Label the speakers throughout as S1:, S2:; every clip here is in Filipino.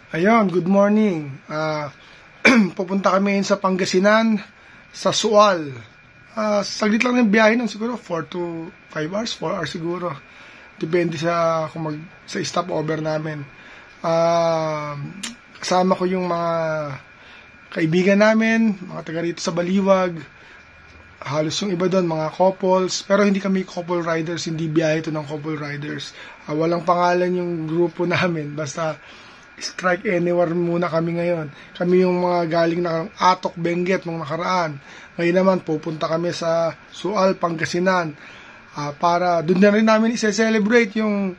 S1: Ayun, good morning. Pupunta kami sa Pangasinan, sa Sual. Saglit lang ng biyahe nun, siguro 4 to 5 hours, 4 hours siguro. Depende sa sa stopover namin. Kasama ko yung mga kaibigan namin, mga taga rito sa Baliwag. Halos yung iba doon, mga couples. Pero hindi kami couple riders, hindi biyahe ito ng couple riders. Walang pangalan yung grupo namin, basta strike anywhere muna kami ngayon. Kami yung mga galing na Atok, Benguet nung nakaraan. Ngayon naman pupunta kami sa Sual, Pangasinan, para doon na rin namin i-celebrate yung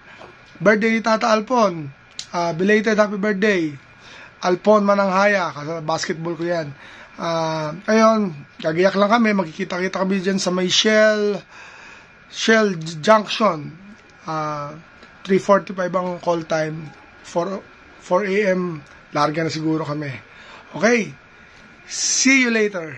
S1: birthday ni Tata Alpon. Belated happy birthday Alpon Mananghaya, kasi basketball ko yan. Ayun, gagayak lang kami, magkikita-kita kami dyan sa may Shell Junction. 3:45 ang call time, 4 a.m. larga na siguro kami. Okay, see you later.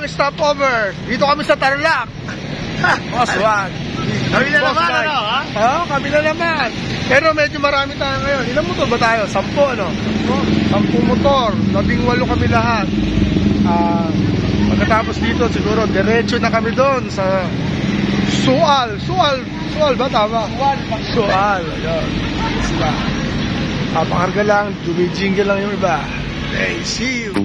S1: Stopover. Dito kami sa Tarlac. Boss, wag. Kami na naman, ano, ha? Kami na naman. Pero medyo marami tayo ngayon. Ilang motor ba tayo? 10, ano? 10 motor. 18 kami lahat. Pagkatapos dito, siguro, diretso na kami doon sa Sual. Sual ba? Tama? Sual. Ayun. Sila. Pakarga lang. Dumijingle lang yung iba. Hey, see you.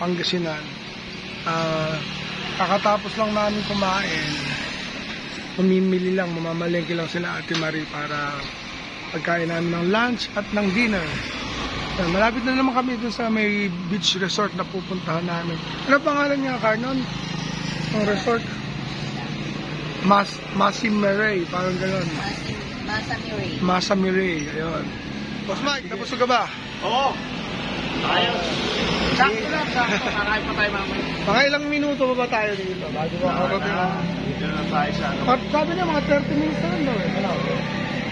S1: Pangasinan. Kakatapos lang namin kumain, mamimili lang, mamamalengke lang sila Ate Marie para pagkain namin ng lunch at ng dinner. Malapit na naman kami dun sa may beach resort na pupuntahan namin. Ano pangalan niya, Carnon? Ang resort? Masimere, parang gano'n. Masimere, ayun. Boss Mike, tapos ka ba?
S2: Oo. Ayos. Sakto lang, sakto. Kakain pa tayo mamaya.
S1: Mga ilang minuto ba tayo dito? Bago ba
S2: dito na tayo sa ano.
S1: Sabi niya mga 30 minutes na lang daw eh.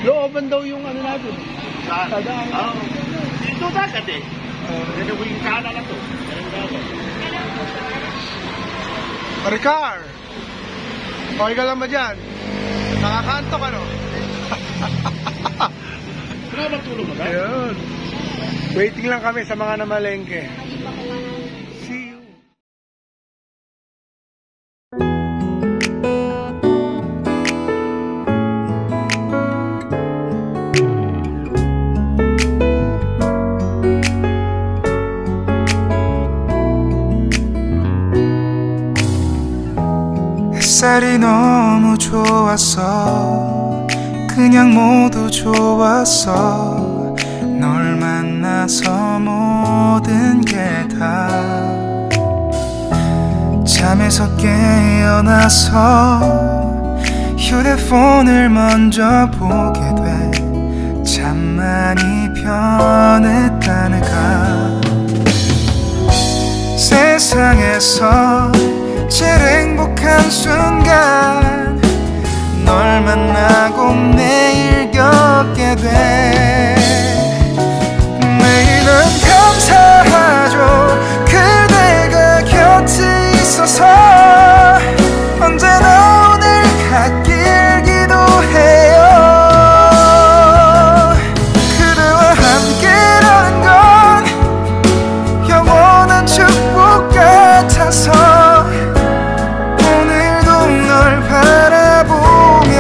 S1: Looban daw yung ano natin.
S2: Saan? Dito dagat eh. Dito ko yung kana na to.
S1: Ricar! Okay ka lang ba dyan? Nakakanto ka no?
S2: Sino ba tulog ba?
S1: Ayun. Waiting lang kami sa mga namalengke. See you.
S3: 햇살이 너무 좋았어. 그냥 모두 좋았어. 널 만나서 모든 게 다 잠에서 깨어나서 휴대폰을 먼저 보게 돼. 참 많이 변했다는가. 세상에서 제일 행복한 순간 널 만나고 매일 겪게 돼 매일은 감사하죠 그대가 곁에 있어서 언제나 오늘 갓길 기도해요 그대와 함께라는 건 영원한 축복 같아서 오늘도 널 바라보며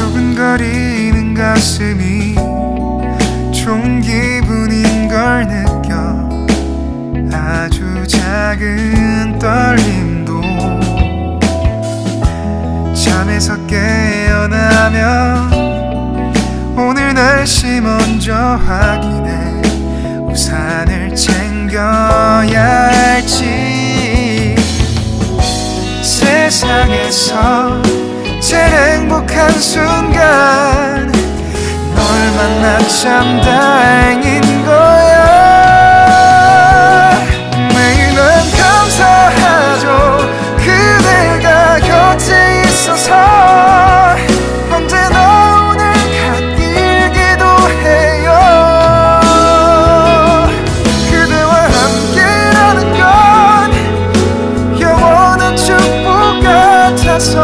S3: 두근거리는 가슴이 좋은 기분인 걸 느껴 아주 작은 떨림도 잠에서 깨어나면 오늘 날씨 먼저 확인해 우산을 챙겨야 할지 세상에서 제일 행복한 순간 널 만나 참 다행인 거야 매일은 감사하죠 그대가 곁에 있어서 언제나 오늘 갓길 기도해요 그대와 함께라는 건 영원한 축복 같아서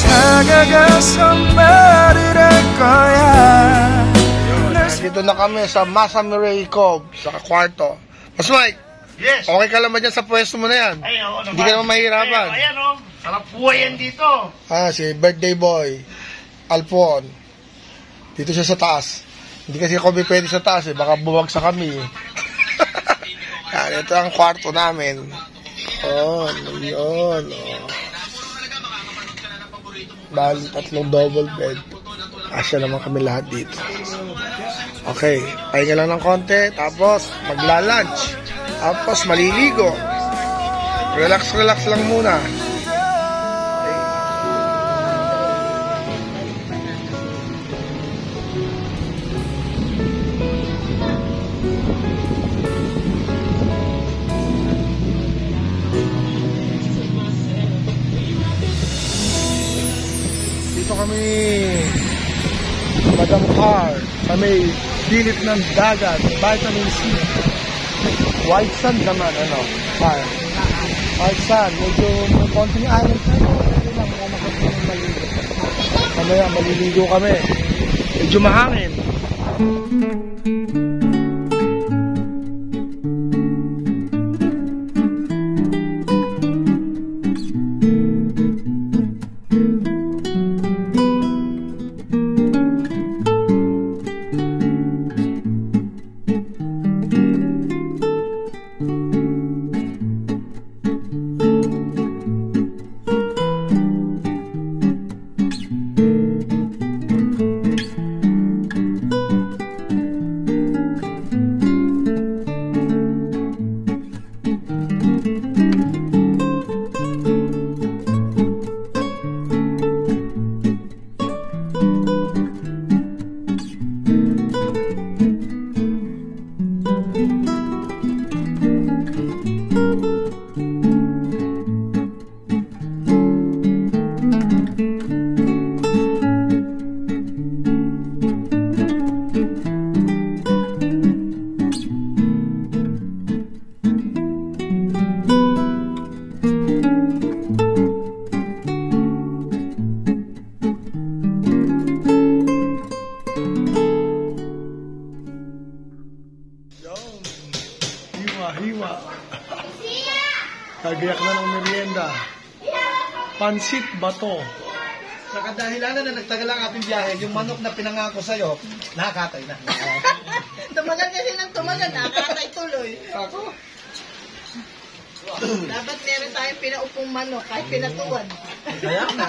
S3: 다가가서 말을 할 거야.
S1: Dito na kami sa Masamuray Cove, sa kwarto. Mas Mike,
S2: Yes.
S1: okay ka lang ba dyan sa pwesto mo na yan?
S2: Ay, oo naman.
S1: Hindi ka naman mahirapan.
S2: Ay, ayan o. Sarap buhay yan dito.
S1: Si birthday boy, Alpon. Dito siya sa taas. Hindi kasi kami pwede sa taas baka bumagsak kami. Yan, ito ang kwarto namin. Yun. Bali, 3 double bed. Asya naman kami lahat dito. Okay, pahinga lang ng konti, tapos magla-lunch. Tapos maliligo. Relax lang muna. Dito kami Madam Car sa may gilid ng dagat, vitamin C. White sand naman, Car. White sand, medyo may konting island tayo. Pwede lang, makakapit ng maligo. Mamaya, maliligo kami. Medyo mahangin. Hiwa. Kagayak na ng merienda. Pansit bato.
S4: Sa kadahilanan na nagtagal ang ating biyahe, yung manok na pinangako sa'yo, nakakatay na.
S5: Tumagal kasi ng tumagal, nakakatay tuloy.
S4: Ako?
S5: Dapat meron tayong pinaupong manok, kahit pinatuwan.
S4: Kaya na.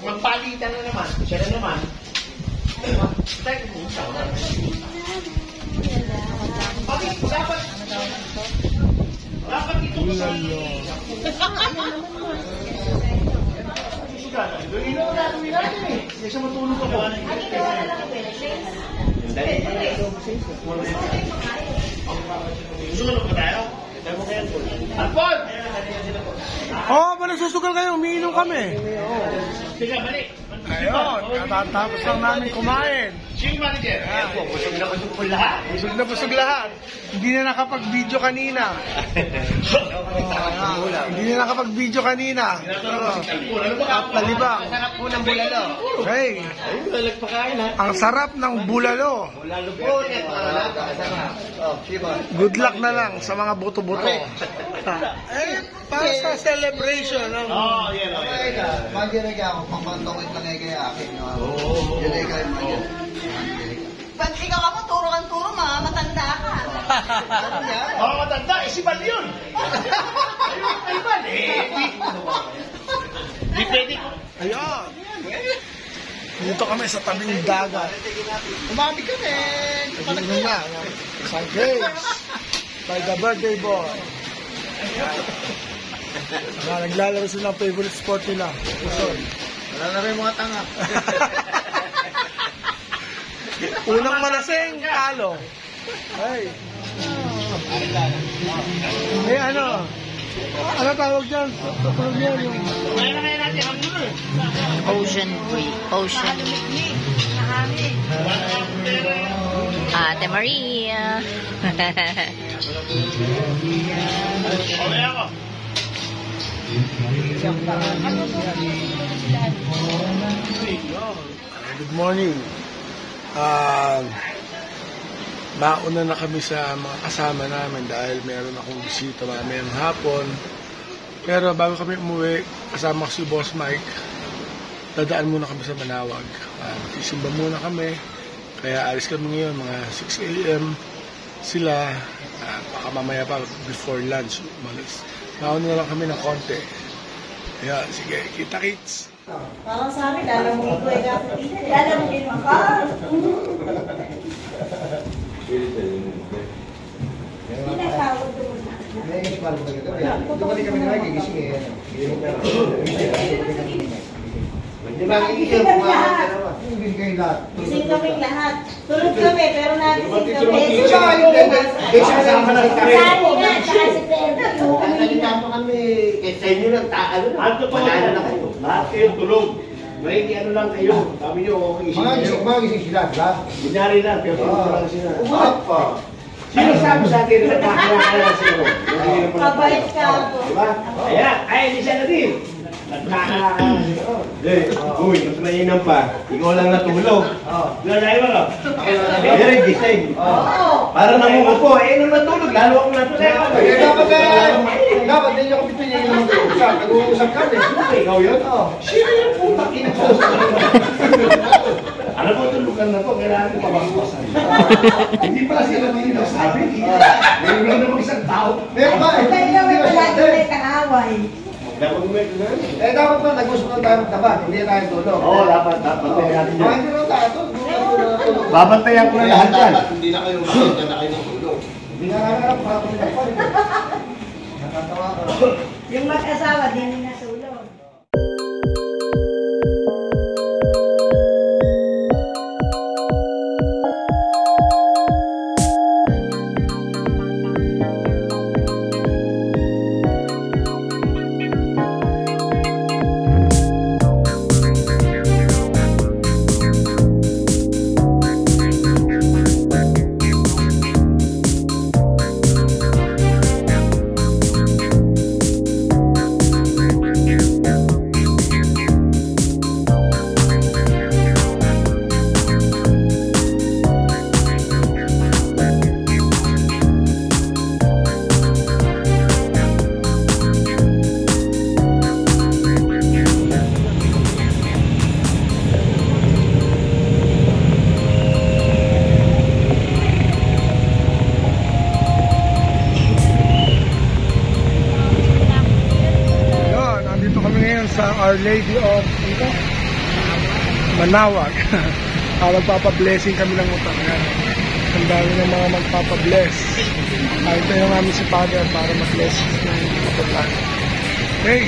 S2: magpalitan na naman. Siya na naman. Dapat ito sa Kasi matulog ako. Gusto ko tayo? Alpon!
S1: Oo, ba nagsusugal kayo? Umiinom kami.
S2: Sige, balik.
S1: Ayun, katatapos lang namin kumain.
S2: Chief manager. Busog na busog po lahat.
S1: Busog na busog lahat. Hindi na nakapag-video kanina. Hindi na nakapag-video kanina. At talibang.
S2: Sarap po ng bulalo.
S1: Hey, ang sarap ng bulalo.
S2: Bulalo po.
S1: Good luck na lang sa mga buto-buto. Para sa celebration.
S2: Oo, yan o.
S4: Magdirek ako, pangpantawin lang ay kaya akin. Direk kayo magdirek.
S5: Pag ikaw ako, turo kang turo, matanda ka.
S2: Oo, matanda. Si Bal yun. Ayun, kay Bal. Di pwede ko.
S1: Ayun. Dito kami sa tabing dagat.
S4: Umami ka na
S1: Ayun na. San Grace. By the birthday boy. Naglalaro sila ng favorite sport nila. Pusol.
S4: Wala na rin mga tanga.
S1: Unang malasing, talo. Ay. Eh ano? Ano tawag dyan? Tawag yan yung...
S2: Kaya na kaya natin ang mulo.
S6: Ocean Way. Ocean. Ate Maria.
S2: Okay ako.
S1: Good morning. Mauna na kami sa mga kasama namin dahil meron akong bisita mamayang hapon. Pero bago kami umuwi, kasama ko si Boss Mike, dadaan muna kami sa Manawag. Magsisimba muna kami. Kaya alis kami ngayon, mga 6 a.m. Sila, baka mamaya pa before lunch umalis. Mauna na lang kami ng konti. Kaya, sige, kita-kits!
S5: Parang sa amin, lalamuin ko lalamuin mo ako. Pinatawag doon.
S4: Tumali kami na gigising eh. Di ba
S5: Gising kami lahat.
S4: Gising kayo lahat.
S5: Gising kami lahat. Tulog kami, pero nagising kami.
S4: Kasama na kami.
S5: Sabi nga, tsaka si Pedro.
S4: Nagkita mo kami. Sa inyo lang, ano na.
S2: Ang totoo
S4: Panalo na kayo.
S2: lahat kayo tulog. May ano lang kayo. Sabi nyo, okay isip
S4: Mga gising sila, diba?
S2: Kunyari lang, pero tulog lang sila.
S4: Apa.
S2: Sino sabi sa atin na nakakilala sila?
S5: Kabait ka ako.
S2: Diba? Ayan, ay, hindi siya na din. Nagkakilala sila.
S7: Uy, mas mainam pa. Ikaw lang natulog.
S2: Wala tayo ba?
S7: Direk gising. Para nangungupo. Eh, nung natulog, lalo akong natulog.
S4: Dapat din yung kapito niya yung mag-uusap. Nag-uusap kami.
S7: Ikaw yun?
S2: Sino yung puta kinakausap? Alam mo, tulugan na to, kailangan ko pabangkasan. Hindi pala sila may nasabi. Meron lang namang isang tao.
S4: Meron ba?
S5: Kaya naman palagi may kaaway.
S2: Dapat gumagin na.
S4: Eh, dapat ba nag-usap na tayo magtabat? Hindi tayo tulog.
S2: Oo, dapat natin yan.
S4: Hindi na tayo tulog.
S7: Babantayan ko na lahat yan.
S4: Hindi na kayo makita na kayo tulog. Hindi na kayo para kami nagpalit. Nakatawa ka.
S5: Yung mag-asawa, din na natulog.
S1: sa Our Lady of Manawag. Magpapablessing kami ng utang. Ang dami ng mga magpapabless. Ito yung namin si Father para mag-bless ng utang. Okay.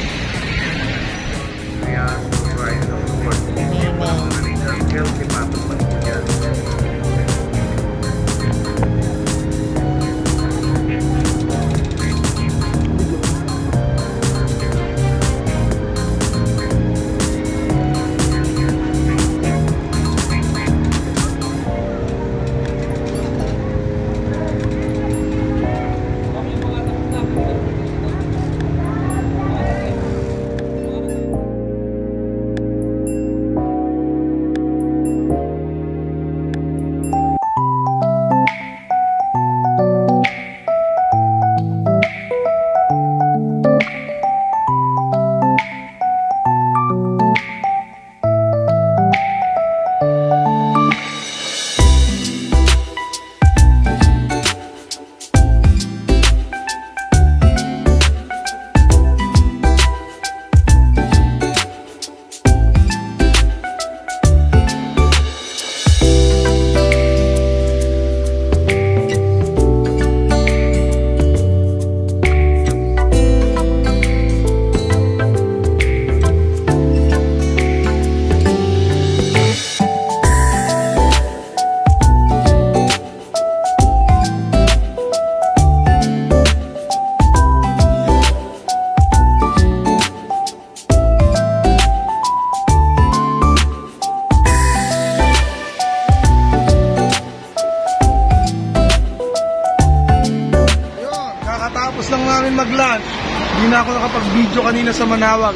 S1: Kakatapos lang namin mag-lunch. Hindi na ako nakapag-video kanina sa Manawag.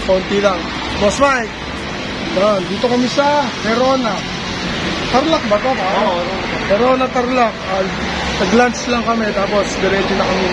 S1: Konti lang. Boss Mike, dito kami sa Verona. Tarlac ba ito? Oo. Verona, Tarlac. Nag-lunch lang kami, tapos diretso na kami